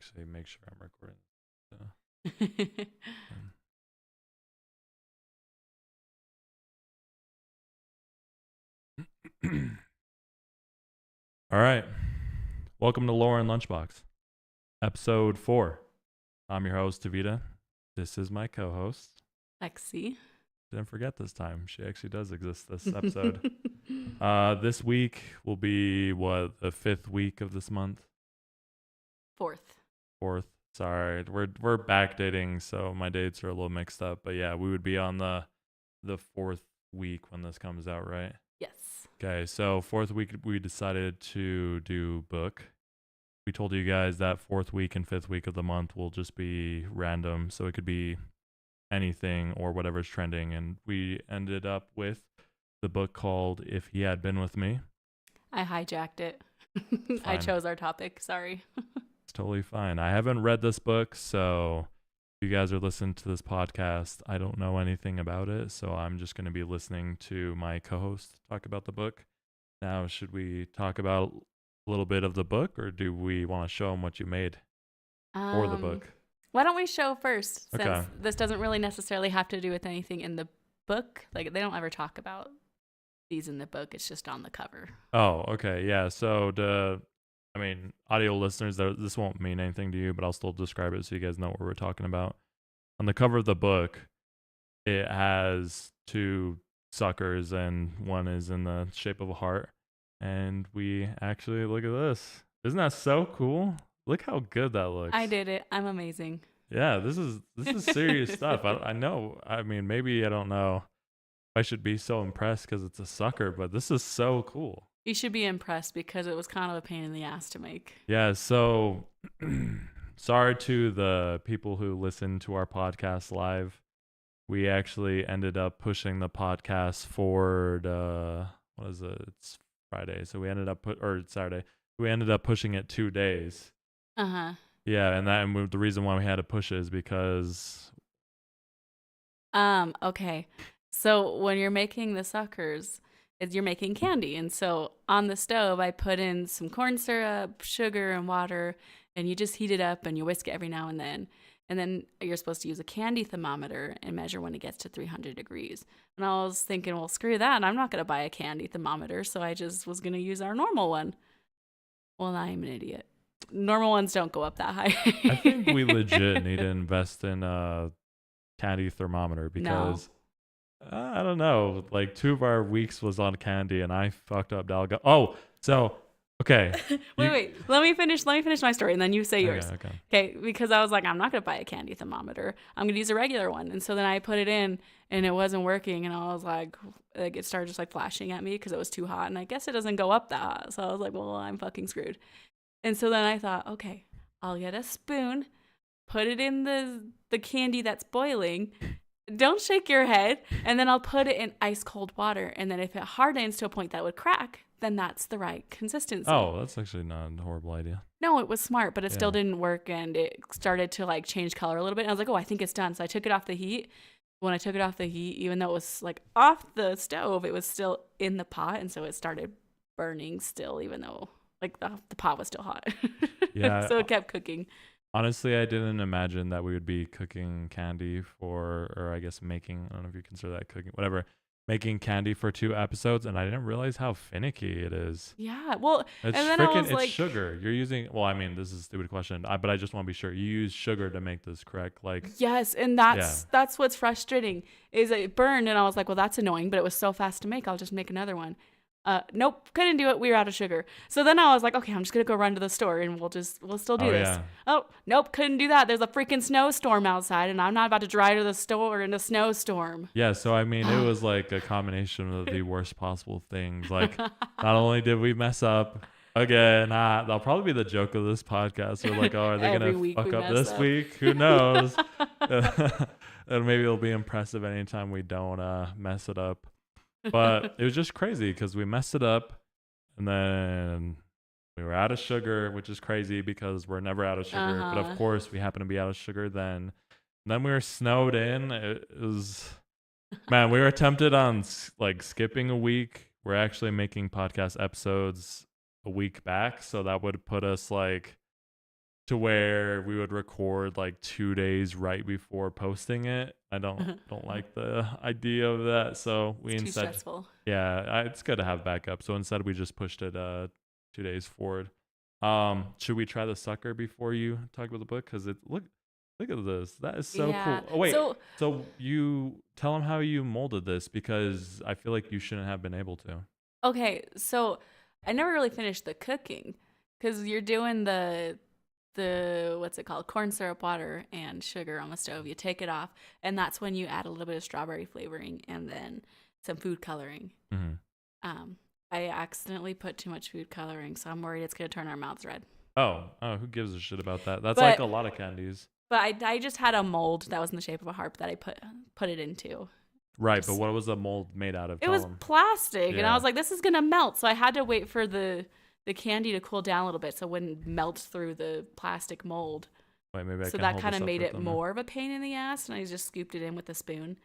actually make sure I'm recording. So. All right. Welcome to Lauren Lunchbox, episode 4. I'm your host, Tavita. This is my co-host. Lexi. Didn't forget this time. She actually does exist this episode. This week will be, the 5th week of this month? Fourth. Sorry. We're backdating, so my dates are a little mixed up. But yeah, we would be on the 4th week when this comes out, right? Yes. Okay, so 4th week we decided to do book. We told you guys that 4th week and 5th week of the month will just be random, so it could be anything or whatever's trending. And we ended up with the book called If He Had Been With Me. I hijacked it. I chose our topic. Sorry. It's totally fine. I haven't read this book, so if you guys are listening to this podcast, I don't know anything about it, so I'm just going to be listening to my co-host talk about the book. Now, should we talk about a little bit of the book, or do we want to show them what you made for the book? Why don't we show first, since Okay. this doesn't really necessarily have to do with anything in the book. Like, they don't ever talk about these in the book. It's just on the cover. Oh, okay. Yeah, so audio listeners, this won't mean anything to you, but I'll still describe it so you guys know what we're talking about. On the cover of the book, it has 2 suckers, and one is in the shape of a heart. And we actually, look at this. Isn't that so cool? Look how good that looks. I did it. I'm amazing. Yeah, this is serious stuff. I know. I mean, maybe I don't know if I should be so impressed because it's a sucker, but this is so cool. You should be impressed because it was kind of a pain in the ass to make. Yeah, so sorry to the people who listen to our podcast live. We actually ended up pushing the podcast forward. What is it? It's Friday, so we ended up Saturday. We ended up pushing it 2 days. Yeah, and the reason why we had to push it is because. Okay. So when you're making the suckers, you're making candy, and so on the stove I put in some corn syrup, sugar, and water, and you just heat it up and you whisk it every now and then. And then you're supposed to use a candy thermometer and measure when it gets to 300 degrees. And I was thinking, well, screw that. I'm not going to buy a candy thermometer. So I just was going to use our normal one. Well, I'm an idiot. Normal ones don't go up that high. I think we legit need to invest in a candy thermometer because I don't know. Like 2 of our weeks was on candy and I fucked up Dalga. Oh, so okay. Wait. Let me finish my story and then you say yours. Okay. Because I was like, I'm not going to buy a candy thermometer. I'm going to use a regular one. And so then I put it in and it wasn't working. And I was like it started just like flashing at me because it was too hot. And I guess it doesn't go up that hot. So I was like, well, I'm fucking screwed. And so then I thought, okay, I'll get a spoon, put it in the candy that's boiling. Don't shake your head. And then I'll put it in ice cold water. And then if it hardens to a point that would crack, then that's the right consistency. Oh, that's actually not a horrible idea. No, it was smart, but it still didn't work. And it started to like change color a little bit. And I was like, oh, I think it's done. So I took it off the heat. When I took it off the heat, even though it was like off the stove, it was still in the pot. And so it started burning still, even though like the pot was still hot. Yeah. So it kept cooking. Honestly, I didn't imagine that we would be cooking candy or I guess making, I don't know if you consider that cooking, whatever, making candy for 2 episodes, and I didn't realize how finicky it is. Yeah, well, it's and then it's sugar. You're using, well, I mean, this is a stupid question, but I just want to be sure. You use sugar to make this, correct? Like, yes, and that's what's frustrating, is it burned, and I was like, well, that's annoying, but it was so fast to make, I'll just make another one. Nope, couldn't do it. We were out of sugar. So then I was like, okay, I'm just gonna go run to the store and we'll still do this. Yeah. Oh, nope, couldn't do that. There's a freaking snowstorm outside and I'm not about to drive to the store in a snowstorm. Yeah, so I mean, it was like a combination of the worst possible things. Like, not only did we mess up again, that'll probably be the joke of this podcast. We're like, oh, are they gonna fuck up this week? Who knows? And maybe it'll be impressive anytime we don't mess it up. But it was just crazy because we messed it up and then we were out of sugar, which is crazy because we're never out of sugar. But of course, we happen to be out of sugar then. And then we were snowed in. It was, man, we were tempted on like skipping a week. We're actually making podcast episodes a week back. So that would put us like to where we would record like 2 days right before posting it. I don't like the idea of that. So we It's too instead, stressful. yeah, it's good to have backup. So instead we just pushed it 2 days forward. Should we try the sucker before you talk about the book? Because look at this. That is so Yeah. cool. Oh wait, So so you tell them how you molded this because I feel like you shouldn't have been able to. okay, so I never really finished the cooking because you're doing the what's it called, corn syrup, water, and sugar on the stove. You take it off, and that's when you add a little bit of strawberry flavoring and then some food coloring. Mm-hmm. I accidentally put too much food coloring, so I'm worried it's gonna turn our mouths red. Oh, who gives a shit about that? That's like But a lot of candies. but I just had a mold that was in the shape of a harp that I put it into. Right, but what was the mold made out of? It was plastic, and I Yeah. was like, this is gonna melt. So I had to wait for the candy to cool down a little bit so it wouldn't melt through the plastic mold. Wait, maybe I So can that hold kind this of up made for it thumbnail. more of a pain in the ass, and I just scooped it in with a spoon.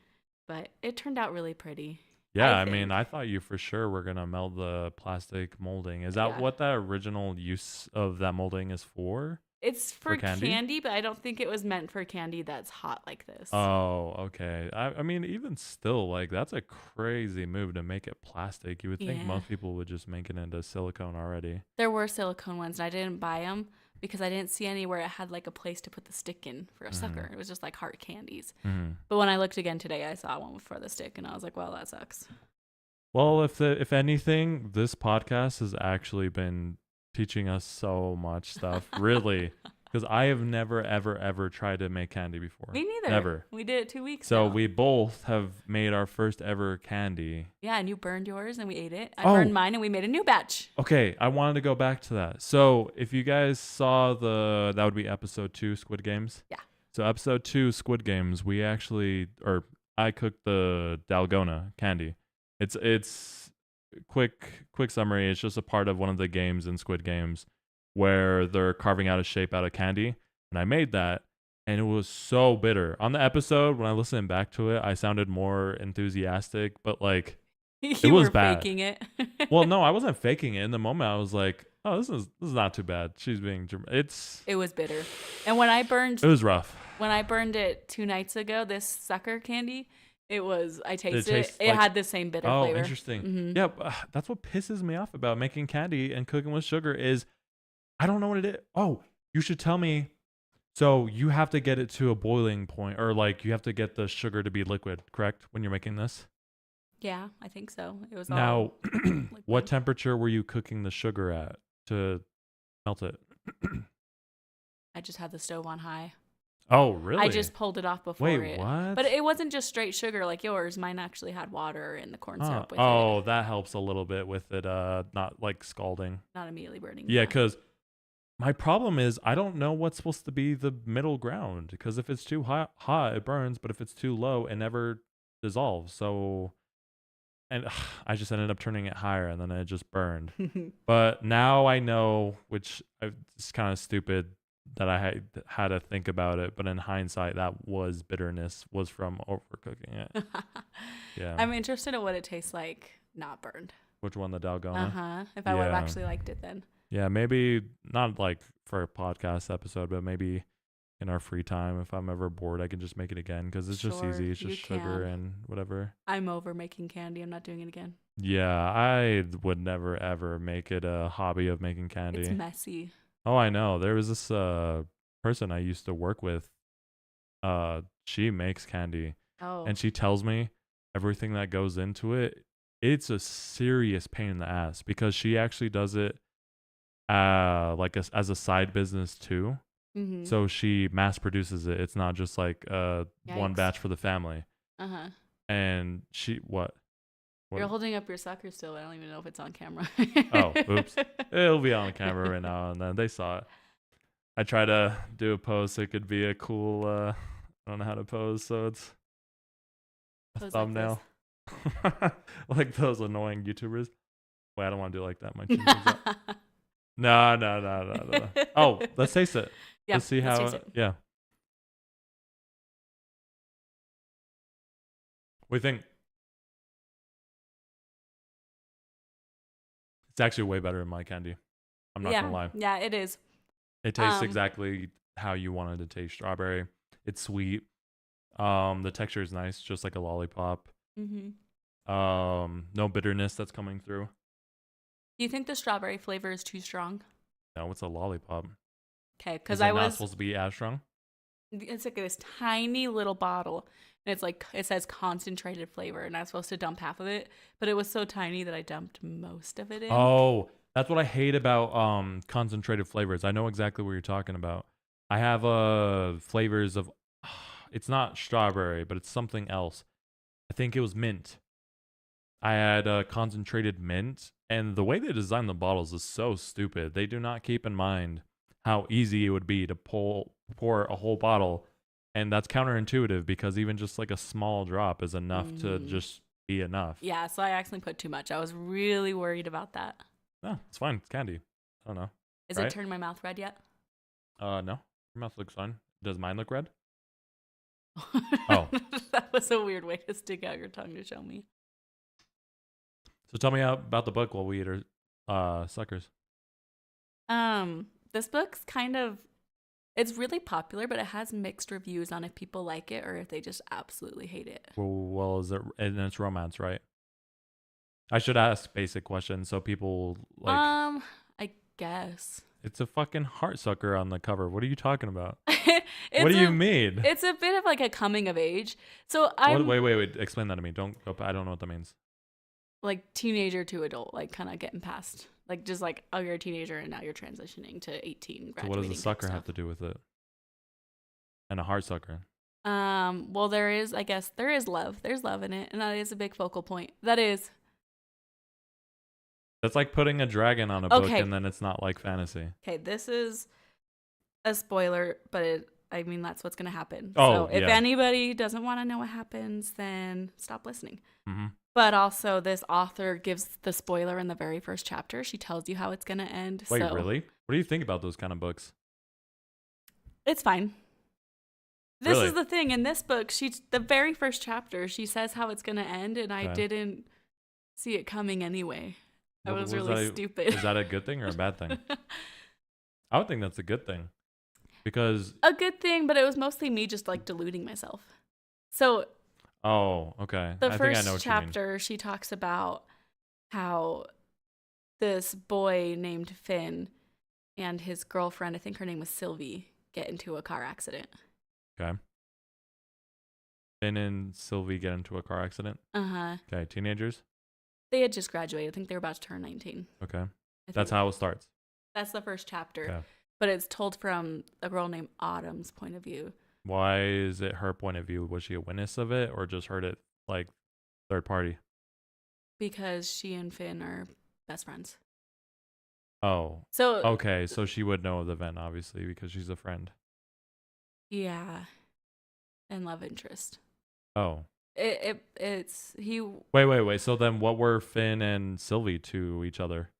But it turned out really pretty. Yeah, I I mean, think. I thought you for sure were gonna melt the plastic molding. Is that Yeah. what that original use of that molding is for? It's for candy? candy, but I don't think it was meant for candy that's hot like this. Oh, okay. I mean, even still, like that's a crazy move to make it plastic. You would think Yeah. most people would just make it into silicone already. There were silicone ones, and I didn't buy them because I didn't see anywhere it had like a place to put the stick in for a sucker. It was just like heart candies. Mm-hmm. But when I looked again today, I saw one for the stick, and I was like, well, that sucks. Well, if anything, this podcast has actually been teaching us so much stuff, really, because I have never ever tried to make candy before. Me neither. Never. We did it 2 weeks So ago. we both have made our first ever candy. Yeah, and you burned yours, and we ate it. I Oh. burned mine, and we made a new batch. Okay, I wanted to go back to that. So if you guys saw that would be episode 2, Squid Games. Yeah. So episode 2, Squid Games, I cooked the Dalgona candy. It's quick summary. It's just a part of one of the games in Squid Games where they're carving out a shape out of candy, and I made that, and it was so bitter. On the episode, when I listened back to it, I sounded more enthusiastic, but like You was were bad. faking it. well, no, I wasn't faking it. In the moment, I was like, "Oh, this is not too bad." She's being It was bitter. And when I it was rough. it 2 nights ago, this sucker candy, I tasted it. tastes It like- had the same bitter Oh, flavor. interesting. Mhm. Yeah, that's what pisses me off about making candy and cooking with sugar is I don't know what it is. Oh, you should tell me. So you have to get it to a boiling point, or like you have to get the sugar to be liquid, correct? When you're making this. Yeah, I think so. It was Now, all liquid. what temperature were you cooking the sugar at to melt it? I just had the stove on high. Oh, really? I just pulled it off before Wait, it. what? But it wasn't just straight sugar like yours. Mine actually had water and the corn syrup with oh, it. that helps a little bit with it not like scalding. Not immediately burning. Yeah, because my problem is I don't know what's supposed to be the middle ground. Because if it's too hot, it burns. But if it's too low, it never dissolves. So, and I just ended up turning it higher, and then it just burned. But now I know, which it's kind of stupid that I had to think about it. But in hindsight, that was bitterness was from overcooking it. Yeah. I'm interested in what it tastes like not burned. Which one, the Dalgona? Uh-huh. If I would have Yeah. actually liked it then. Yeah, maybe not like for a podcast episode, but maybe in our free time, if I'm ever bored, I can just make it again because it's just Sure, easy. It's you just sugar can. and whatever. I'm over making candy. I'm not doing it again. Yeah, I would never ever make it a hobby of making candy. It's messy. Oh, I know. There was this person I used to work with. She makes candy, Oh. and she tells me everything that goes into it. It's a serious pain in the ass because she actually does it like as a side business too. Mm-hmm. So she mass produces it. It's not just like one Yikes. batch for the family. Uh-huh. And she what? You're holding up your sucker still. I don't even know if it's on camera. Oh, oops. It'll be on camera right now, and then they saw it. I try to do a pose so it could be a cool. I don't know how to pose, so it's a Pose like thumbnail, like those annoying YouTubers. Wait, I don't want to do it like that. My chin comes out. No. Oh, let's taste it. Yeah, Let's see let's how. taste it. Yeah. What do you think? It's actually way better than my candy. I'm not gonna lie. Yeah, it is. It tastes exactly how you wanted to taste strawberry. It's sweet. The texture is nice, just like a lollipop. Mm-hmm. No bitterness that's coming through. Do you think the strawberry flavor is too strong? No, it's a lollipop. Okay, because not supposed to be as strong. It's like this tiny little bottle, and it's like it says concentrated flavor, and I was supposed to dump half of it, but it was so tiny that I dumped most of it in. Oh, that's what I hate about concentrated flavors. I know exactly what you're talking about. I have flavors of it's not strawberry, but it's something else. I think it was mint. I had concentrated mint, and the way they design the bottles is so stupid. They do not keep in mind how easy it would be to pour a whole bottle, and that's counterintuitive because even just like a small drop is enough to just be enough. Yeah, so I accidentally put too much. I was really worried about that. No, it's fine. It's candy. I don't know. Is it turned my mouth red yet? No. Your mouth looks fine. Does mine look red? Oh. That was a weird way to stick out your tongue to show me. So tell me about the book while we eat our suckers. This book's it's really popular, but it has mixed reviews on if people like it or if they just absolutely hate it. Well, is it? And it's romance, right? I should ask basic questions so people like. I guess it's a fucking heartsucker on the cover. What are you talking about? What do you mean? It's a bit of like a coming of age. So wait. Explain that to me. I don't know what that means. Like teenager to adult, like kind of getting past, like just like, oh, you're a teenager and now you're transitioning to 18. So what does the sucker have to do with it? And a heartsucker. Well, there is love. There's love in it, and that is a big focal point. That's like putting a dragon on a book, and then it's not like fantasy. Okay, this is a spoiler, but that's what's gonna happen. Oh, so if anybody doesn't want to know what happens, then stop listening. Mm-hmm. But also, this author gives the spoiler in the very first chapter. She tells you how it's going to end. Wait, really? What do you think about those kind of books? It's fine. This is the thing. In this book, the very first chapter, she says how it's going to end, and I didn't see it coming anyway. I was really stupid. Is that a good thing or a bad thing? I would think that's a good thing. Because... A good thing, but it was mostly me just like deluding myself. So... Oh, okay. The first chapter, she talks about how this boy named Finn and his girlfriend, I think her name was Sylvie, get into a car accident. Okay. Finn and Sylvie get into a car accident? Uh-huh. Okay, teenagers? They had just graduated. I think they were about to turn 19. Okay. That's how it starts. That's the first chapter. Okay. But it's told from a girl named Autumn's point of view. Why is it her point of view? Was she a witness of it or just heard it like third party? Because she and Finn are best friends. Oh. So okay, so she would know of the event obviously because she's a friend. Yeah. And love interest. Oh. It's he. Wait. So then what were Finn and Sylvie to each other?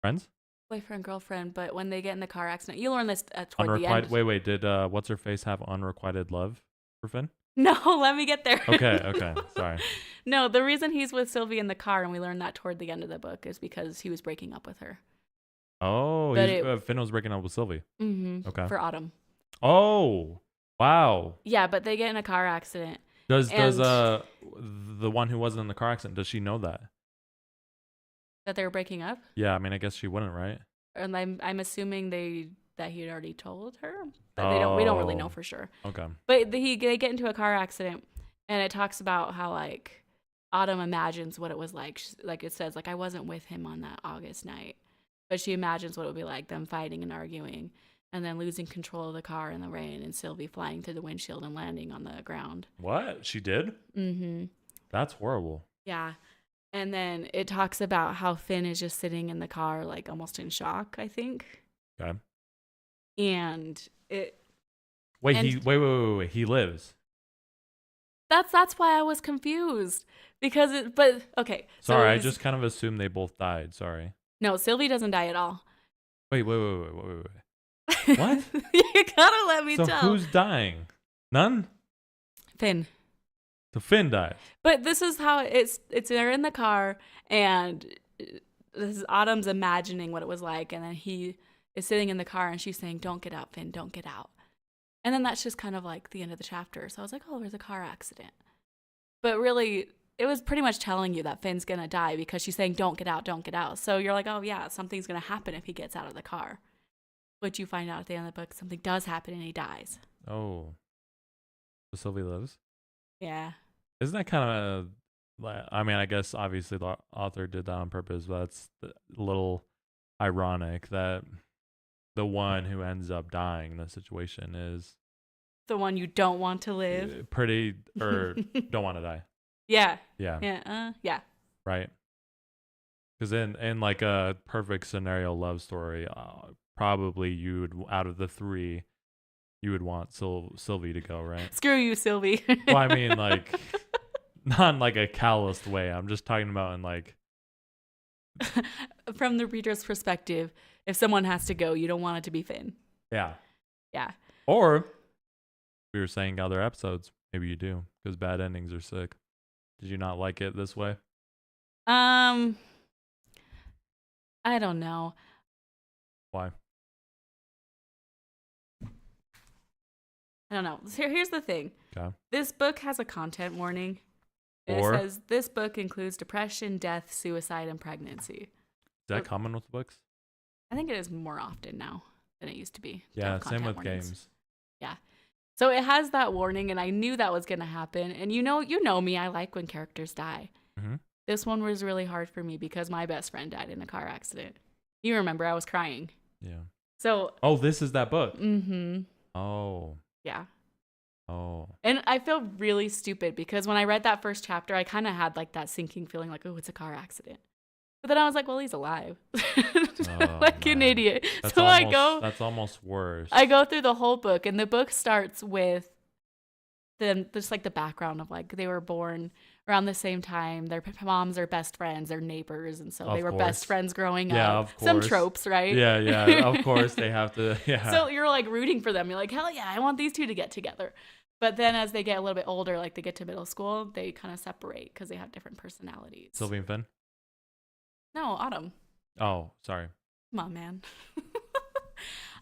Friends? Boyfriend, girlfriend, but when they get in the car accident, you learn this toward the end. Wait, did what's her face have unrequited love for Finn? No, let me get there. Okay, sorry. No, the reason he's with Sylvie in the car, and we learn that toward the end of the book, is because he was breaking up with her. Oh, Finn was breaking up with Sylvie. Mm-hmm. Okay. For Autumn. Oh, wow. Yeah, but they get in a car accident. Does the one who wasn't in the car accident, does she know that? That they were breaking up? Yeah, I mean, I guess she wouldn't, right? And I'm assuming that he had already told her, but we don't really know for sure. Okay. But they get into a car accident, and it talks about how like Autumn imagines what it was like. Like it says, like I wasn't with him on that August night, but she imagines what it would be like them fighting and arguing, and then losing control of the car in the rain, and Sylvie flying through the windshield and landing on the ground. What? She did? Mm-hmm. That's horrible. Yeah. And then it talks about how Finn is just sitting in the car, like almost in shock, I think. Okay. And it. Wait, he lives. That's why I was confused but okay. Sorry, I just kind of assumed they both died. Sorry. No, Sylvie doesn't die at all. Wait. What? You gotta let me tell. So who's dying? None? Finn. So Finn dies. But this is how it's they're in the car, and this is Autumn's imagining what it was like, and then he is sitting in the car and she's saying, "Don't get out, Finn, don't get out." And then that's just kind of like the end of the chapter. So I was like, oh, there's a car accident. But really, it was pretty much telling you that Finn's going to die because she's saying, "Don't get out, don't get out." So you're like, oh, yeah, something's going to happen if he gets out of the car. But you find out at the end of the book, something does happen and he dies. Oh. So Sylvie lives? Yeah. Isn't that kind of, I mean, I guess obviously the author did that on purpose, but it's a little ironic that the one who ends up dying in the situation is the one you don't want to live. Or don't want to die. Yeah. Yeah. Yeah. Yeah. Right. Because in like a perfect scenario love story, probably you would, out of the three, you would want Sylvie to go, right? Screw you, Sylvie. Well, I mean, like, not in like a calloused way. I'm just talking about in like. From the reader's perspective, if someone has to go, you don't want it to be Finn. Yeah. Yeah. Or we were saying other episodes, maybe you do, because bad endings are sick. Did you not like it this way? I don't know. Why? I don't know. Here's the thing. Okay. This book has a content warning. It says this book includes depression, death, suicide, and pregnancy. Is that common with books? I think it is more often now than it used to be. Yeah, same with games. Yeah. So it has that warning, and I knew that was going to happen. And you know me, I like when characters die. Mm-hmm. This one was really hard for me because my best friend died in a car accident. You remember, I was crying. Yeah. So. Oh, this is that book? Mm-hmm. Oh. Yeah. Oh. And I feel really stupid because when I read that first chapter, I kind of had like that sinking feeling like, oh, it's a car accident. But then I was like, well, he's alive. Like an idiot. That's almost worse. I go through the whole book, and the book starts with just like the background of like they were born around the same time. Their moms are best friends, they're neighbors, and so they were best friends growing up. Yeah, of course. Some tropes, right? Yeah, of course they have to. Yeah. So you're like rooting for them. You're like, hell yeah, I want these two to get together. But then as they get a little bit older, like they get to middle school, they kind of separate because they have different personalities. Sylvie and Finn? No, Autumn. Oh, sorry. Come on, man.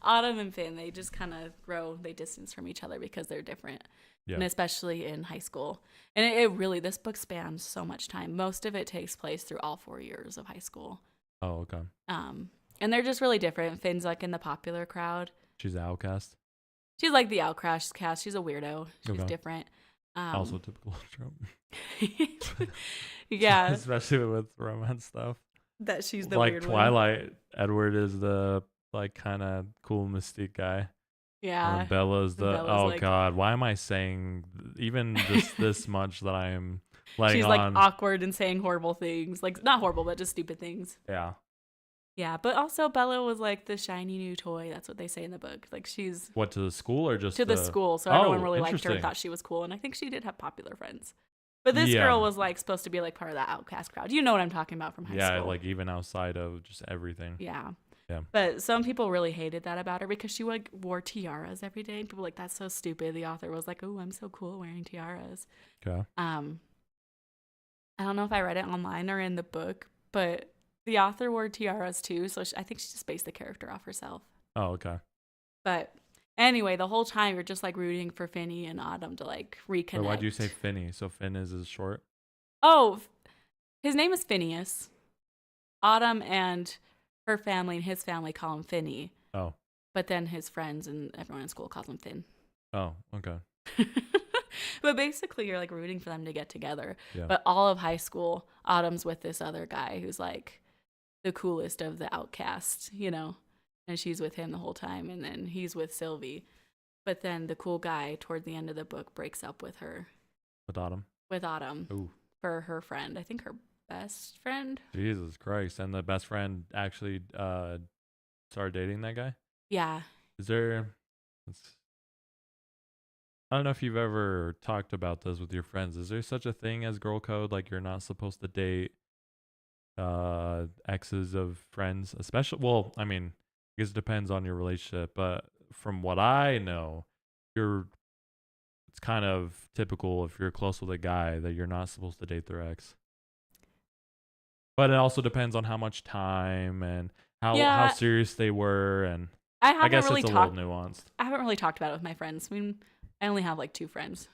Autumn and Finn, they just kind of they distance from each other because they're different. Yeah. And especially in high school. And it really, this book spans so much time. Most of it takes place through all 4 years of high school. Oh, okay. And they're just really different. Finn's like in the popular crowd. She's an outcast? She's like the outcast. She's a weirdo. She's different. Also typical trope. Yeah. Especially with romance stuff. That she's the like weird Twilight, one. Edward is the like kind of cool mystique guy. Yeah. Bella's God, why am I saying even this much that I am like she's like awkward and saying horrible things. Like not horrible, but just stupid things. Yeah. Yeah, but also Bella was like the shiny new toy. That's what they say in the book. Like she's what, to the school or just to the school. So everyone really liked her, thought she was cool, and I think she did have popular friends. But this girl was like supposed to be like part of that outcast crowd. You know what I'm talking about from high school. Yeah, like even outside of just everything. Yeah. Yeah. But some people really hated that about her because she like wore tiaras every day. And people were like, that's so stupid. The author was like, oh, I'm so cool wearing tiaras. Okay. I don't know if I read it online or in the book, but the author wore tiaras too. So I think she just based the character off herself. Oh, okay. But anyway, the whole time you're just like rooting for Finny and Autumn to like reconnect. Why'd you say Finny? So Finn is short? Oh, his name is Phineas. Autumn and her family and his family call him Finny. Oh. But then his friends and everyone in school calls him Finn. Oh, okay. But basically you're like rooting for them to get together. Yeah. But all of high school, Autumn's with this other guy who's like the coolest of the outcasts, you know? And she's with him the whole time. And then he's with Sylvie. But then the cool guy toward the end of the book breaks up with her. With Autumn? With Autumn. Ooh. For her friend. I think her best friend. Jesus Christ. And the best friend actually started dating that guy? Yeah. I don't know if you've ever talked about this with your friends. Is there such a thing as girl code? Like you're not supposed to date exes of friends, especially, well, I mean, I guess it depends on your relationship, but from what I know, it's kind of typical if you're close with a guy that you're not supposed to date their ex. But it also depends on how much time and how serious they were, and I guess it's a little nuanced. I haven't really talked about it with my friends. I mean, I only have like 2 friends.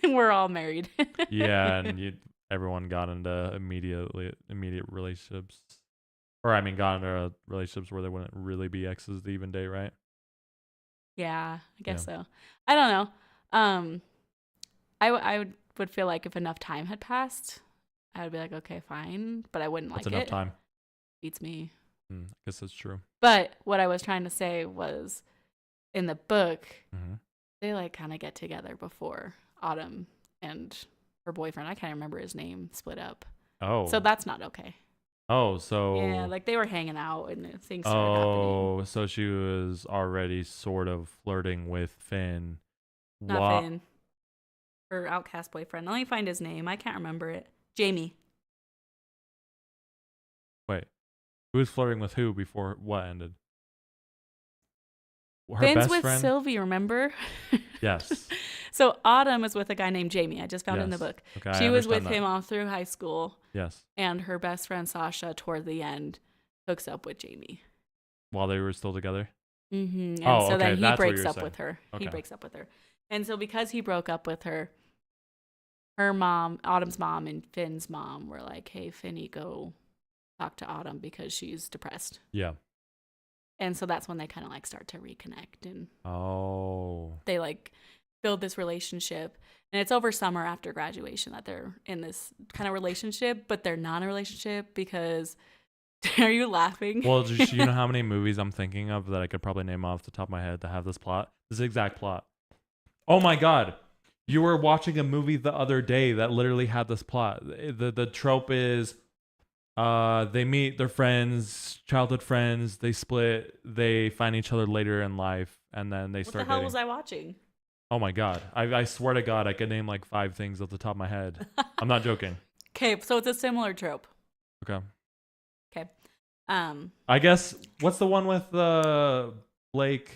We're all married. Yeah, and everyone got into immediate relationships, or I mean, got into relationships where they wouldn't really be exes to even date, right? Yeah, I guess so. I don't know. I would feel like if enough time had passed, I would be like, okay, fine, but I wouldn't What's like enough it. time? Beats me. I guess that's true. But what I was trying to say was, in the book, Mm-hmm. they like kind of get together before Autumn and her boyfriend, I can't remember his name, split up. Oh. So that's not okay. Oh, so yeah, like they were hanging out and things started happening. happening. So she was already sort of flirting with Finn. Not Finn. Her outcast boyfriend. Let me find his name. I can't remember it. Jamie. Wait. Who was flirting with who before what ended? Her Finn's best with friend? Sylvie, remember? Yes. So Autumn is with a guy named Jamie. I just found it in the book. Okay, she was with him all through high school. Yes. And her best friend Sasha, toward the end, hooks up with Jamie. While they were still together? Mm-hmm. And so then he breaks up with her. Okay. He breaks up with her. And so because he broke up with her, her mom, Autumn's mom, and Finn's mom were like, hey, Finny, go talk to Autumn because she's depressed. Yeah. And so that's when they kind of like start to reconnect, and they like build this relationship. And it's over summer after graduation that they're in this kind of relationship, but they're not in a relationship because are you laughing? Well, just, you know how many movies I'm thinking of that I could probably name off the top of my head that have this plot? This exact plot. Oh my God. You were watching a movie the other day that literally had this plot. The trope is they meet, their friends, childhood friends, they split, they find each other later in life, and then they start dating. What the hell was I watching? Oh my God. I swear to God, I could name like 5 things off the top of my head. I'm not joking. Okay, so it's a similar trope. Okay. Okay. I guess, what's the one with Blake?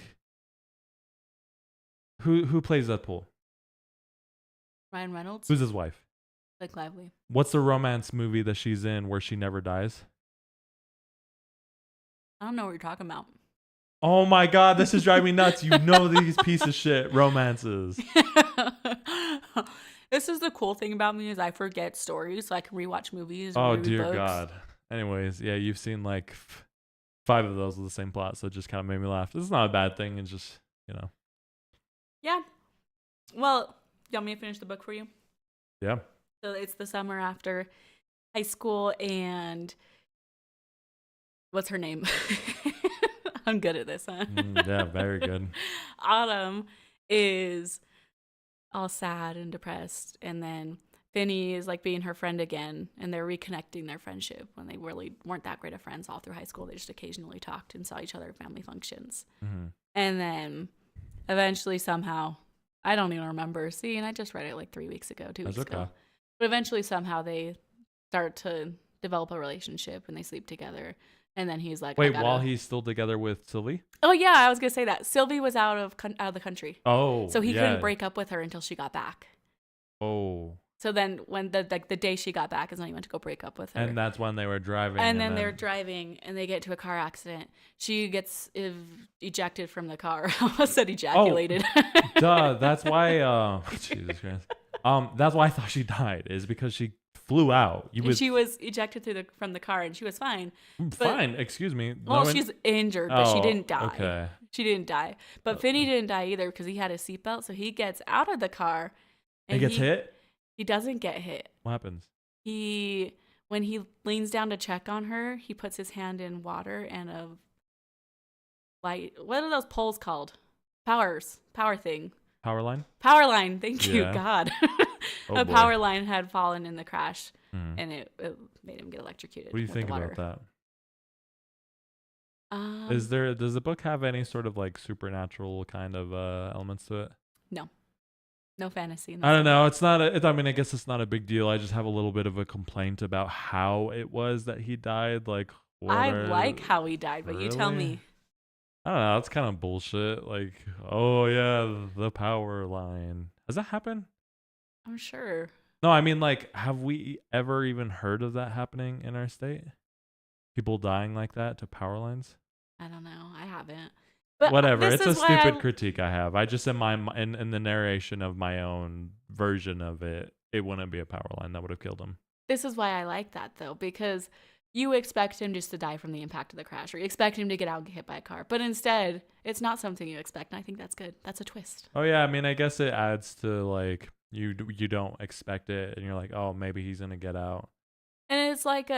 Who plays Deadpool? Ryan Reynolds. Who's his wife? Blake Lively. What's the romance movie that she's in where she never dies? I don't know what you're talking about. Oh my God, this is driving me nuts. You know these piece of shit romances. This is the cool thing about me is I forget stories, so I can rewatch movies. Oh dear books. God. Anyways, yeah, you've seen like 5 of those with the same plot, so it just kind of made me laugh. This is not a bad thing. It's just, you know. Yeah. Well, you want me to finish the book for you? Yeah. So it's the summer after high school, and what's her name? I'm good at this, huh? Yeah, very good. Autumn is all sad and depressed, and then Finny is like being her friend again, and they're reconnecting their friendship when they really weren't that great of friends all through high school. They just occasionally talked and saw each other at family functions. Mm-hmm. And then eventually somehow, I don't even remember. See, and I just read it like 3 weeks ago, 2 weeks ago. But eventually somehow they start to develop a relationship and they sleep together. And then he's like, wait, while he's still together with Sylvie? Oh yeah, I was gonna say that. Sylvie was out of the country. Oh, so he couldn't break up with her until she got back. Oh. So then when the day she got back is when he went to go break up with her. And that's when they were driving. And then they're driving and they get into a car accident. She gets ejected from the car. I almost said ejaculated. Oh, duh. That's why. Jesus Christ. That's why I thought she died. Is because she flew out. She was ejected from the car and she was fine. Fine. Excuse me. Well, she's injured, but she didn't die. Okay. She didn't die. But Finny didn't die either because he had a seatbelt. So he gets out of the car. And he gets hit? He doesn't get hit. What happens? When he leans down to check on her, he puts his hand in water and a light. What are those poles called? Power thing. Power line? Power line. Thank you, God. A power line had fallen in the crash, and it made him get electrocuted. What do you think about that? Does the book have any sort of like supernatural kind of elements to it? No fantasy. I don't know. It's not. I mean, I guess it's not a big deal. I just have a little bit of a complaint about how it was that he died. Like, I like how he died, but really? You tell me. I don't know. It's kind of bullshit. Like, oh yeah, the power line. Has that happened? I'm sure. No, I mean, like, have we ever even heard of that happening in our state? People dying like that to power lines? I don't know. I haven't. But whatever. It's a stupid critique I have. I just in the narration of my own version of it, it wouldn't be a power line that would have killed him. This is why I like that though, because you expect him just to die from the impact of the crash, or you expect him to get out and get hit by a car. But instead, it's not something you expect, and I think that's good. That's a twist. Oh yeah, I mean, I guess it adds to like you don't expect it, and you're like, oh, maybe he's gonna get out. And it's like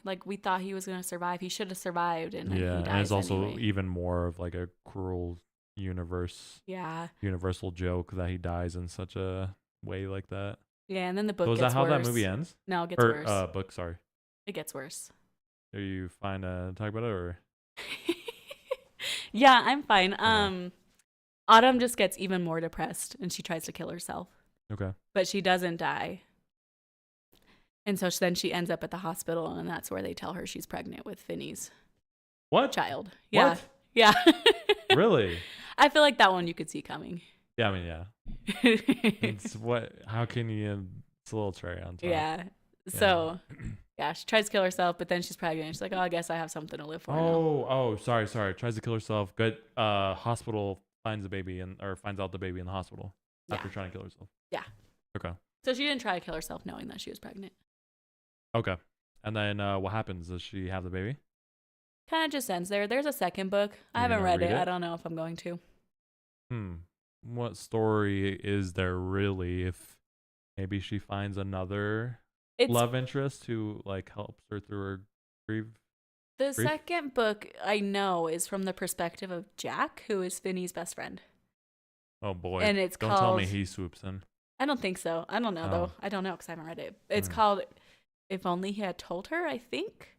like we thought he was gonna survive. He should have survived, and then he dies and it's also anyway. even more of like a cruel universal joke that he dies in such a way like that. Yeah, and then the book. So is gets that how worse. that movie ends? No, it gets worse. Book, sorry. It gets worse. Are you fine to talk about it, or? Yeah, I'm fine. Okay. Autumn just gets even more depressed, and she tries to kill herself. Okay. But she doesn't die. And so then she ends up at the hospital, and that's where they tell her she's pregnant with Finney's child. Yeah. What? Yeah. Really? I feel like that one you could see coming. Yeah, I mean, yeah. How can you, it's a little cherry on top. Yeah. So, yeah, she tries to kill herself, but then she's pregnant. She's like, oh, I guess I have something to live for now. Sorry. Tries to kill herself. Good. Hospital finds the baby or finds out the baby in the hospital after trying to kill herself. Yeah. Okay. So she didn't try to kill herself knowing that she was pregnant. Okay. And then what happens? Does she have the baby? Kind of just ends there. There's a second book. I haven't read it. I don't know if I'm going to. What story is there really if maybe she finds another love interest who like helps her through her grief? The second book I know is from the perspective of Jack, who is Finney's best friend. Oh boy. And it's Don't tell me he swoops in. I don't think so. I don't know though. I don't know because I haven't read it. It's called If Only He Had Told Her, I think.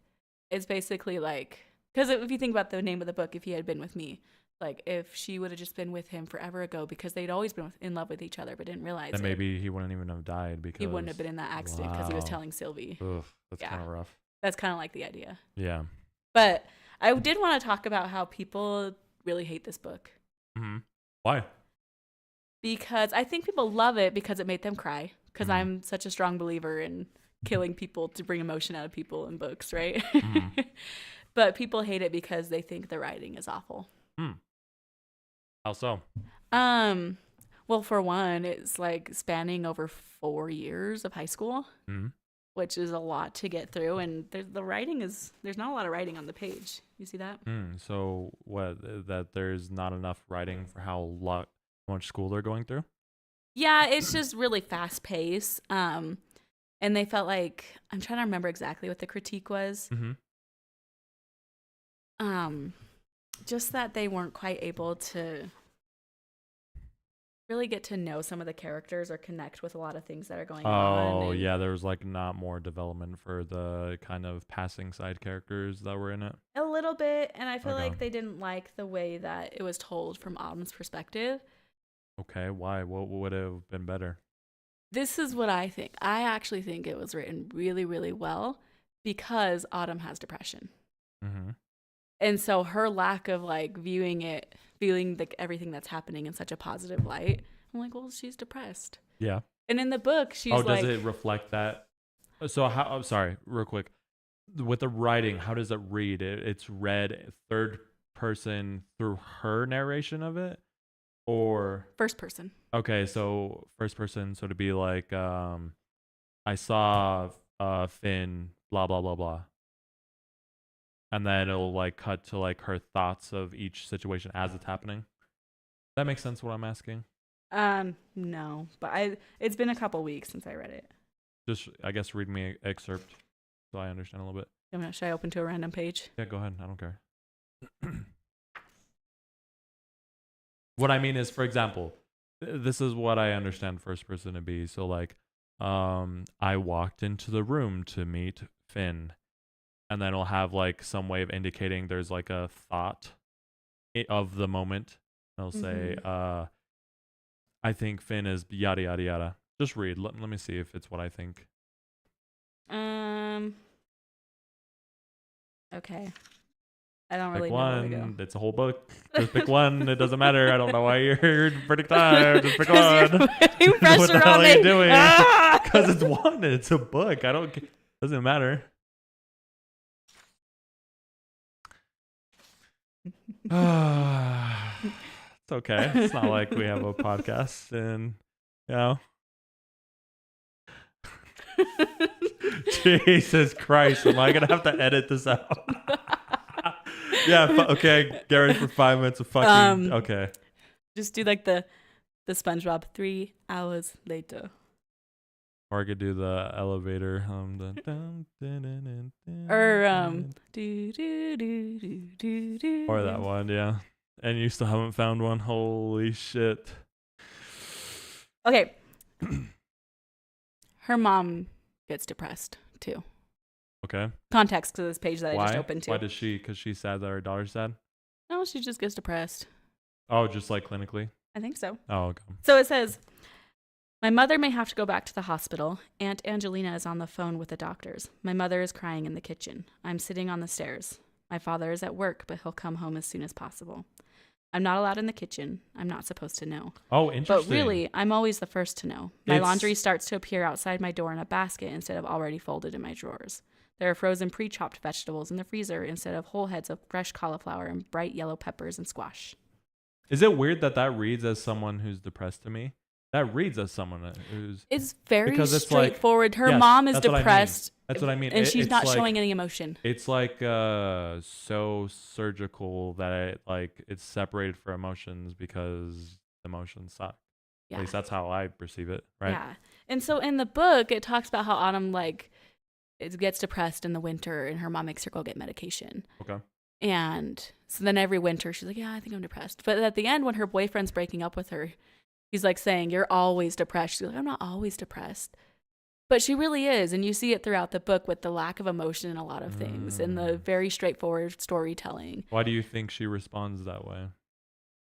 It's basically like, because if you think about the name of the book, If He Had Been With Me, like if she would have just been with him forever ago because they'd always been in love with each other but didn't realize it. And maybe he wouldn't even have died because he wouldn't have been in that accident because he was telling Sylvie. Ugh, that's kind of rough. That's kind of like the idea. Yeah. But I did want to talk about how people really hate this book. Mm-hmm. Why? Because I think people love it because it made them cry. Because I'm such a strong believer in killing people to bring emotion out of people in books, right? Mm-hmm. But people hate it because they think the writing is awful. How so? Well, for one, it's like spanning over 4 years of high school, which is a lot to get through. And there's not a lot of writing on the page. You see that? So what? That there's not enough writing for how much school they're going through? Yeah, it's just really fast paced. And they felt like, I'm trying to remember exactly what the critique was. Just that they weren't quite able to really get to know some of the characters or connect with a lot of things that are going on. Oh, yeah, there was like not more development for the kind of passing side characters that were in it. A little bit, and I feel like they didn't like the way that it was told from Autumn's perspective. Okay, why? What would have been better? This is what I think. I actually think it was written really, really well because Autumn has depression. And so her lack of like feeling like everything that's happening in such a positive light, I'm like, well, she's depressed. Yeah. And in the book, she's like... does it reflect that? So I'm sorry, real quick. With the writing, how does it read? It's read third person through her narration of it? Or... First person. Okay, so first person, so to be like, I saw Finn, blah, blah, blah, blah. And then it'll like cut to like her thoughts of each situation as it's happening. That makes sense what I'm asking? No, but it's been a couple weeks since I read it. Just, I guess, read me an excerpt so I understand a little bit. Should I open to a random page? Yeah, go ahead. I don't care. What I mean is, for example, this is what I understand first person to be. So like, I walked into the room to meet Finn. And then it'll have like some way of indicating there's like a thought of the moment. It'll say, I think Finn is yada, yada, yada. Just read. Let me see if it's what I think. Okay. I don't really pick know one. where to go. It's a whole book. Just pick one. It doesn't matter. I don't know why you're pretty tired. Just pick one. What the hell are you doing? Because it's one. It's a book. Doesn't matter. It's okay. It's not like we have a podcast and, you know. Jesus Christ. Am I going to have to edit this out? Yeah. Okay. Get ready for 5 minutes of fucking. Okay. Just do like the SpongeBob 3 hours later. Or I could do the elevator. Or that one, yeah. And you still haven't found one. Holy shit. Okay. Her mom gets depressed too. Okay. Context to this page that I just opened to. Why does she? Because she's sad that her daughter's sad? No, she just gets depressed. Oh, just like clinically? I think so. Oh, okay. So it says, my mother may have to go back to the hospital. Aunt Angelina is on the phone with the doctors. My mother is crying in the kitchen. I'm sitting on the stairs. My father is at work, but he'll come home as soon as possible. I'm not allowed in the kitchen. I'm not supposed to know. Oh, interesting. But really, I'm always the first to know. My laundry starts to appear outside my door in a basket instead of already folded in my drawers. There are frozen pre-chopped vegetables in the freezer instead of whole heads of fresh cauliflower and bright yellow peppers and squash. Is it weird that reads as someone who's depressed to me? That reads as someone who's... It's very straightforward. Her mom is depressed. That's what I mean. And she's not showing any emotion. It's like so surgical that it's separated for emotions because emotions suck. Yeah. At least that's how I perceive it, right? Yeah. And so in the book, it talks about how Autumn it gets depressed in the winter and her mom makes her go get medication. Okay. And so then every winter she's like, yeah, I think I'm depressed. But at the end, when her boyfriend's breaking up with her, he's like saying, you're always depressed. She's like, I'm not always depressed. But she really is. And you see it throughout the book with the lack of emotion in a lot of things and the very straightforward storytelling. Why do you think she responds that way?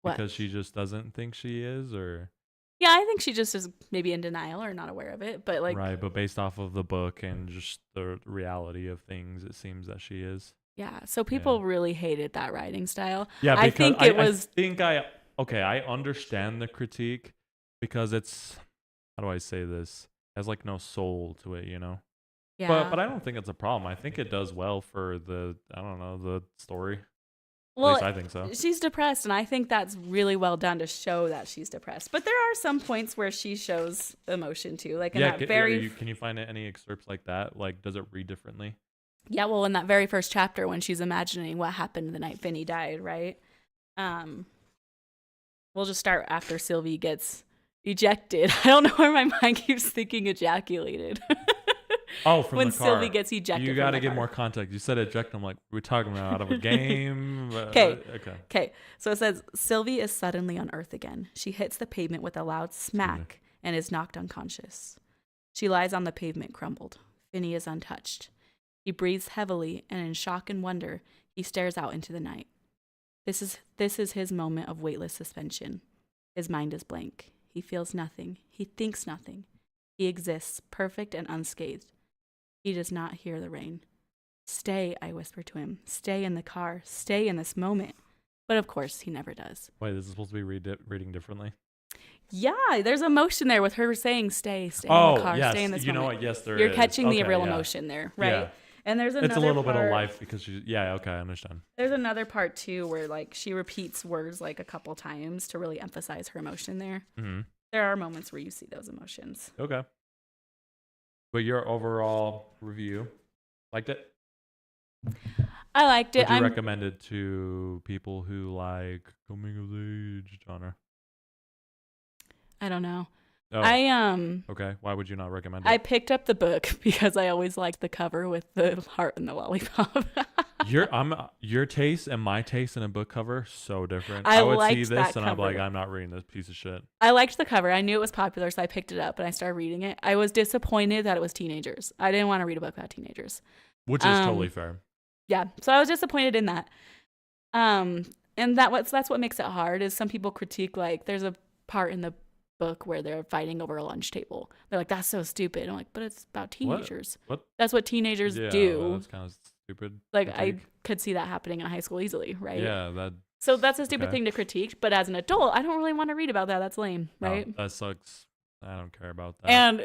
What? Because she just doesn't think she is, or? Yeah, I think she just is maybe in denial or not aware of it. But right, but based off of the book and just the reality of things, it seems that she is. Yeah, so people really hated that writing style. Yeah, because I I understand the critique because it's, how do I say this? It has no soul to it, you know? Yeah. But I don't think it's a problem. I think it does well for the story. Well, at least I think so. She's depressed, and I think that's really well done to show that she's depressed. But there are some points where she shows emotion too. Can you find any excerpts like that? Does it read differently? Yeah, well, in that very first chapter when she's imagining what happened the night Finney died, right? We'll just start after Sylvie gets ejected. I don't know why my mind keeps thinking ejaculated. Oh, from when the car. Sylvie gets ejected. You got to get more context. You said eject. I'm like, we're talking about out of a game. Okay. So it says, Sylvie is suddenly on Earth again. She hits the pavement with a loud smack and is knocked unconscious. She lies on the pavement, crumbled. Finney is untouched. He breathes heavily, and in shock and wonder, he stares out into the night. This is his moment of weightless suspension. His mind is blank. He feels nothing. He thinks nothing. He exists, perfect and unscathed. He does not hear the rain. Stay, I whisper to him. Stay in the car. Stay in this moment. But of course, he never does. Wait, this is supposed to be reading differently? Yeah, there's emotion there with her saying stay in the car, stay in this moment. You know what? Yes, there You're catching the real emotion there, right? Yeah. And there's another It's a little part, bit of life because I understand. There's another part too where she repeats words a couple times to really emphasize her emotion there. Mm-hmm. There are moments where you see those emotions. Okay. But your overall review, liked it? I liked it. Would you recommend it to people who like coming of age genre? I don't know. Oh. Okay. Why would you not recommend it? I picked up the book because I always liked the cover with the heart and the lollipop. Your taste and my taste in a book cover so different. I would see this and I'm like, I'm not reading this piece of shit. I liked the cover. I knew it was popular, so I picked it up and I started reading it. I was disappointed that it was teenagers. I didn't want to read a book about teenagers, which is totally fair. Yeah, so I was disappointed in that. And that's what makes it hard. Is some people critique there's a part in the book where they're fighting over a lunch table. They're like, that's so stupid. I'm like, but it's about teenagers. What? That's what teenagers do. Well, that's kind of stupid. I could see that happening in high school easily, right? Yeah, so that's a stupid thing to critique, but as an adult, I don't really want to read about that. That's lame, right? That sucks. I don't care about that. And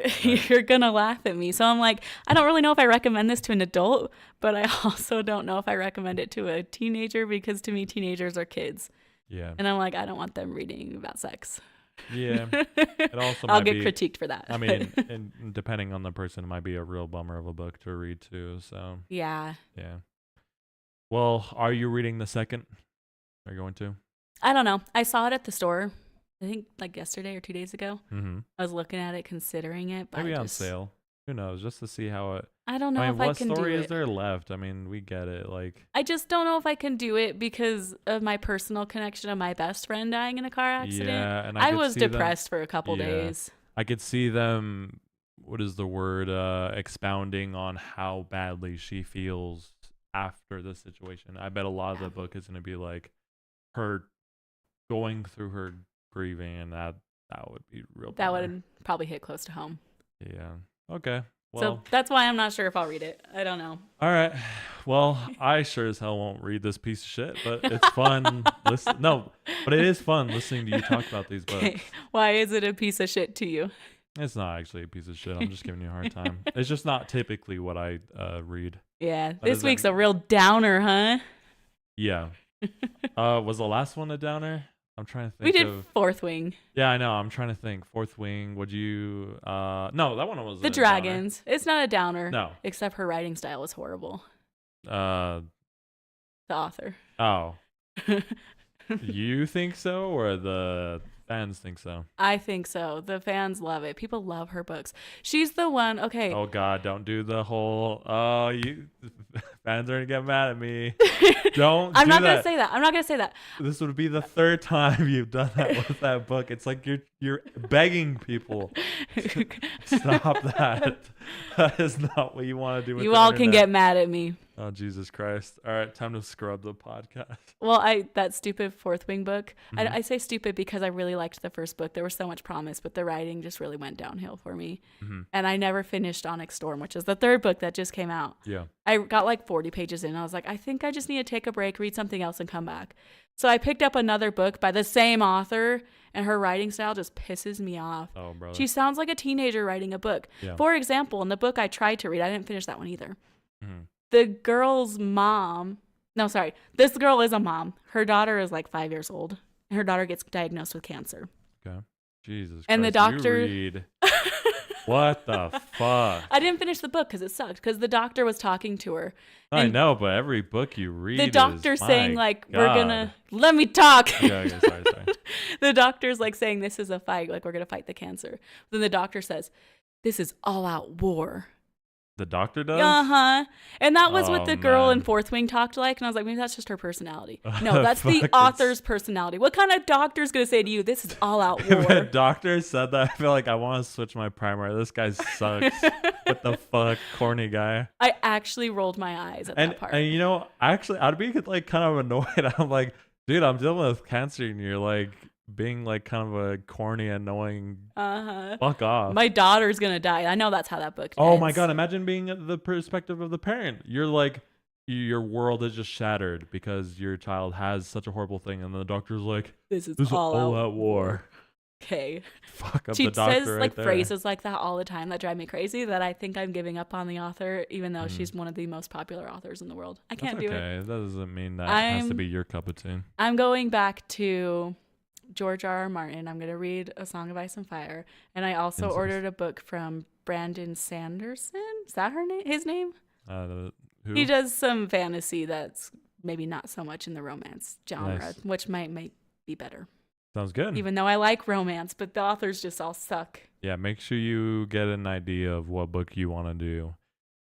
you're going to laugh at me. So I'm like, I don't really know if I recommend this to an adult, but I also don't know if I recommend it to a teenager because to me, teenagers are kids. Yeah. And I'm like, I don't want them reading about sex. Yeah. It also I'll get critiqued for that. I mean, and depending on the person, it might be a real bummer of a book to read too. So yeah. Yeah. Well, are you reading the second? Are you going to? I don't know. I saw it at the store. I think like yesterday or 2 days ago. Mm-hmm. I was looking at it, considering it, but maybe on sale. Who knows? Just to see how it. I don't know if I can do it. What story is there left? I mean, we get it. Like, I just don't know if I can do it because of my personal connection of my best friend dying in a car accident. Yeah, and I was depressed for a couple days. I could see them. What is the word? Expounding on how badly she feels after the situation. I bet a lot of the book is going to be like her going through her grieving, and that would be real. That would probably hit close to home. Yeah. Okay. Well, so that's why I'm not sure if I'll read it. I don't know. All right. Well, I sure as hell won't read this piece of shit, but it's fun. But it is fun listening to you talk about these books. Okay. Why is it a piece of shit to you? It's not actually a piece of shit. I'm just giving you a hard time. It's just not typically what I read. Yeah. This week's a real downer, huh? Yeah. Was the last one a downer? I'm trying to think. We did Fourth Wing. Yeah, I know. I'm trying to think. Fourth Wing. Would you? No, that one was The Dragons. Downer. It's not a downer. No. Except her writing style was horrible. The author. Oh. You think so, or the fans think so? I think so. The fans love it. People love her books. She's the one. Okay. Oh God! Don't do the whole. Oh, you fans are gonna get mad at me. Don't. I'm not gonna say that. I'm not gonna say that. This would be the third time you've done that with that book. It's like you're begging people. Stop that. That is not what you want to do with you all internet. Can get mad at me. Oh, Jesus Christ. All right, time to scrub the podcast. Well, that stupid Fourth Wing book, mm-hmm. I say stupid because I really liked the first book. There was so much promise, but the writing just really went downhill for me. Mm-hmm. And I never finished Onyx Storm, which is the third book that just came out. Yeah. I got like 40 pages in. I was like, I think I just need to take a break, read something else, and come back. So I picked up another book by the same author, and her writing style just pisses me off. Oh, brother. She sounds like a teenager writing a book. Yeah. For example, in the book I tried to read, I didn't finish that one either. Mm-hmm. The girl's mom, this girl is a mom. Her daughter is like 5 years old. And her daughter gets diagnosed with cancer. Okay. Jesus and Christ, the doctor. You read. What the fuck? I didn't finish the book because it sucked. Because the doctor was talking to her. I know, but every book you read, the doctor's saying like, God. we're gonna let me talk. Okay, sorry. The doctor's like saying this is a fight, like we're gonna fight the cancer. Then the doctor says, "This is all out war." The doctor does? Uh-huh. And that was what the girl in Fourth Wing talked like. And I was like, maybe that's just her personality. No, that's the author's personality. What kind of doctor's going to say to you, this is all out war? If a doctor said that, I feel like I want to switch my primer. This guy sucks. What the fuck? Corny guy. I actually rolled my eyes at that part. And you know, actually, I'd be like kind of annoyed. I'm like, dude, I'm dealing with cancer and you're like being like kind of a corny, annoying fuck off. My daughter's gonna die. I know that's how that book Oh ends. my God, imagine being the perspective of the parent. You're like, your world is just shattered because your child has such a horrible thing, and the doctor's like, this is all out war. Okay. Fuck up she the doctor. She says like phrases like that all the time that drive me crazy, that I think I'm giving up on the author, even though she's one of the most popular authors in the world. I can't do it. Okay, that doesn't mean that has to be your cup of tea. I'm going back to George R.R. Martin. I'm going to read A Song of Ice and Fire. And I also ordered a book from Brandon Sanderson. Is that his name? Who? He does some fantasy that's maybe not so much in the romance genre, which might be better. Sounds good. Even though I like romance, but the authors just all suck. Yeah, make sure you get an idea of what book you want to do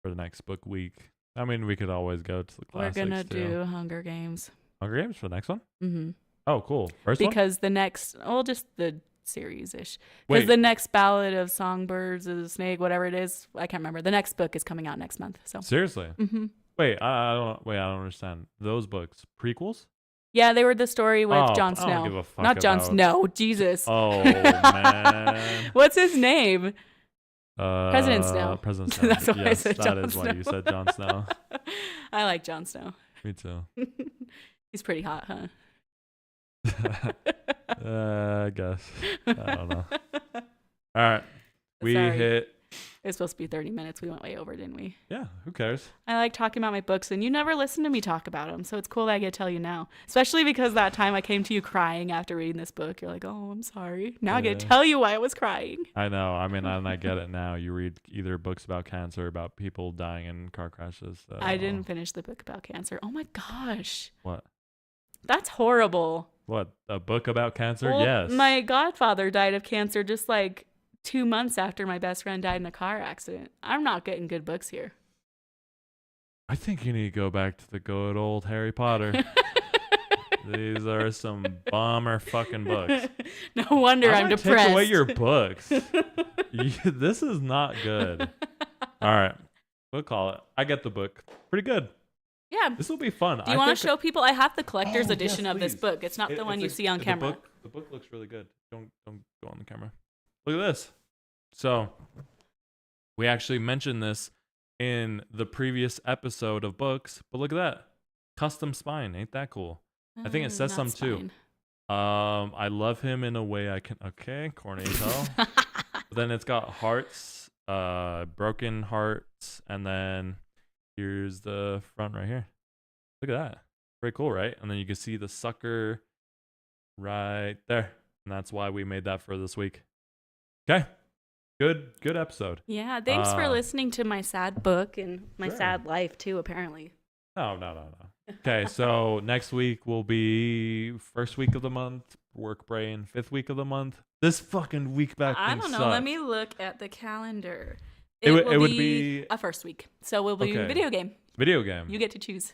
for the next book week. I mean, we could always go to the classics. We're going to do Hunger Games. Hunger Games for the next one? Mm-hmm. Oh, cool. Because the next, just the series-ish. Because the next Ballad of Songbirds of the Snake, whatever it is, I can't remember. The next book is coming out next month. So seriously? Mm-hmm. I don't understand. Those books, prequels? Yeah, they were the story with Jon Snow. I don't give a fuck Not Jon Snow. Jesus. Oh, man. What's his name? President Snow. President Snow. That's why I said Jon Snow. That is why you said Jon Snow. I like Jon Snow. Me too. He's pretty hot, huh? I guess. I don't know. All right. We Sorry. hit. It was supposed to be 30 minutes. We went way over, didn't we? Yeah, who cares? I like talking about my books, and you never listen to me talk about them, so it's cool that I get to tell you now. Especially because that time I came to you crying after reading this book. You're like, oh, I'm sorry. Now I get to tell you why I was crying. I know. I mean, and I get it now. You read either books about cancer or about people dying in car crashes. So. I didn't finish the book about cancer. Oh my gosh. What? That's horrible. What? A book about cancer? Well, yes. My godfather died of cancer just like 2 months after my best friend died in a car accident. I'm not getting good books here. I think you need to go back to the good old Harry Potter. These are some bomber fucking books. No wonder I'm depressed. Take away your books. This is not good. All right. We'll call it. I get the book. Pretty good. Yeah. This will be fun. Do you want to show people? I have the collector's edition of this book. It's not the one you see on camera. The book looks really good. Don't go on the camera. Look at this. So, we actually mentioned this in the previous episode of books, but look at that. Custom spine. Ain't that cool? I think it says some too. I love him in a way I can. Okay, corny as hell. But then it's got hearts, broken hearts, and then here's the front right here. Look at that. Very cool, right? And then you can see the sucker right there. And that's why we made that for this week. Okay. Good episode. Yeah, thanks for listening to my sad book and my sad life too, apparently. No. Okay, so next week will be first week of the month, work brain, 5th week of the month. This fucking week back I don't know. sucks. Let me look at the calendar. It would be a first week. So we'll be video game. Video game. You get to choose.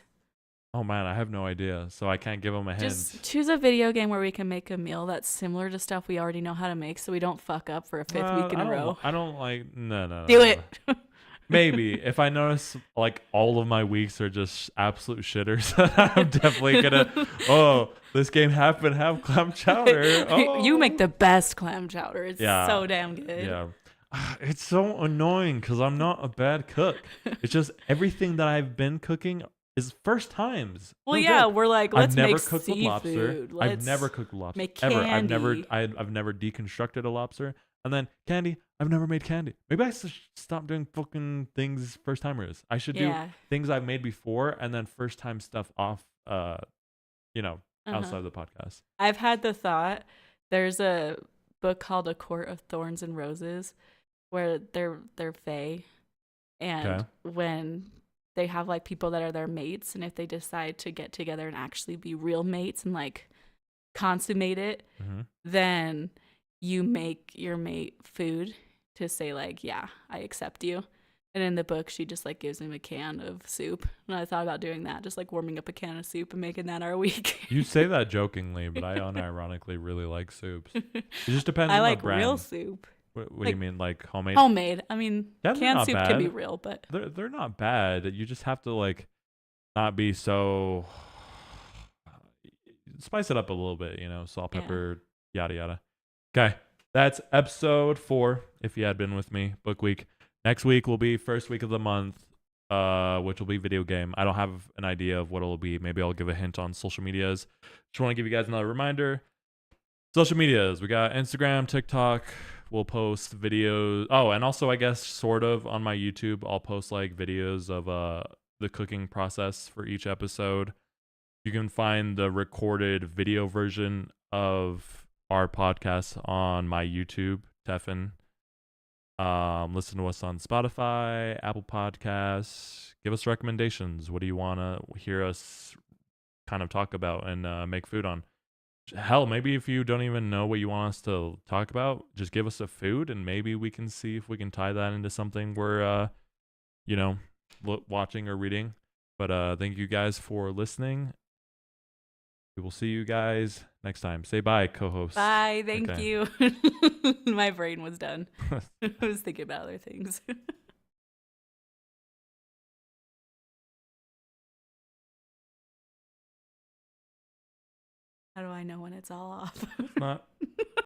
Oh man, I have no idea, so I can't give them a hint. Just choose a video game where we can make a meal that's similar to stuff we already know how to make, so we don't fuck up for a 5th week in a row. I don't like. No. Do it. Maybe if I notice like all of my weeks are just absolute shitters, I'm definitely gonna. Oh, this game happened. Have clam chowder. Oh. You make the best clam chowder. It's so damn good. Yeah. It's so annoying because I'm not a bad cook. It's just everything that I've been cooking is first times. Well, yeah, we're like, let's make I've never cooked with lobster. I've never cooked with lobster. Make candy. Ever. I've never deconstructed a lobster. And then candy. I've never made candy. Maybe I should stop doing fucking things first timers. I should do things I've made before and then first time stuff off. Outside of the podcast. I've had the thought. There's a book called A Court of Thorns and Roses, where they're fae, and when they have like people that are their mates, and if they decide to get together and actually be real mates and like consummate it, then you make your mate food to say like, yeah, I accept you. And in the book, she just like gives him a can of soup. And I thought about doing that, just like warming up a can of soup and making that our week. You say that jokingly, but I unironically really like soups. It just depends on the brand. I like real soup. What do you mean, like homemade? Homemade. I mean, canned soup bad. can be real, but they're not bad. You just have to like not be so spice it up a little bit, salt, pepper, yada yada. Okay, that's episode 4. If you had been with me, book week. Next week will be first week of the month, which will be video game. I don't have an idea of what it'll be. Maybe I'll give a hint on social medias. Just want to give you guys another reminder. Social medias. We got Instagram, TikTok. We'll post videos. Oh, and also I guess sort of on my YouTube, I'll post like videos of the cooking process for each episode. You can find the recorded video version of our podcast on my YouTube, Teffin. Listen to us on Spotify, Apple Podcasts. Give us recommendations. What do you want to hear us kind of talk about and make food on? Hell, maybe if you don't even know what you want us to talk about, just give us a food and maybe we can see if we can tie that into something we're, watching or reading. But thank you guys for listening. We will see you guys next time. Say bye, co-host. Bye. Thank you. My brain was done. I was thinking about other things. How do I know when it's all off? Not.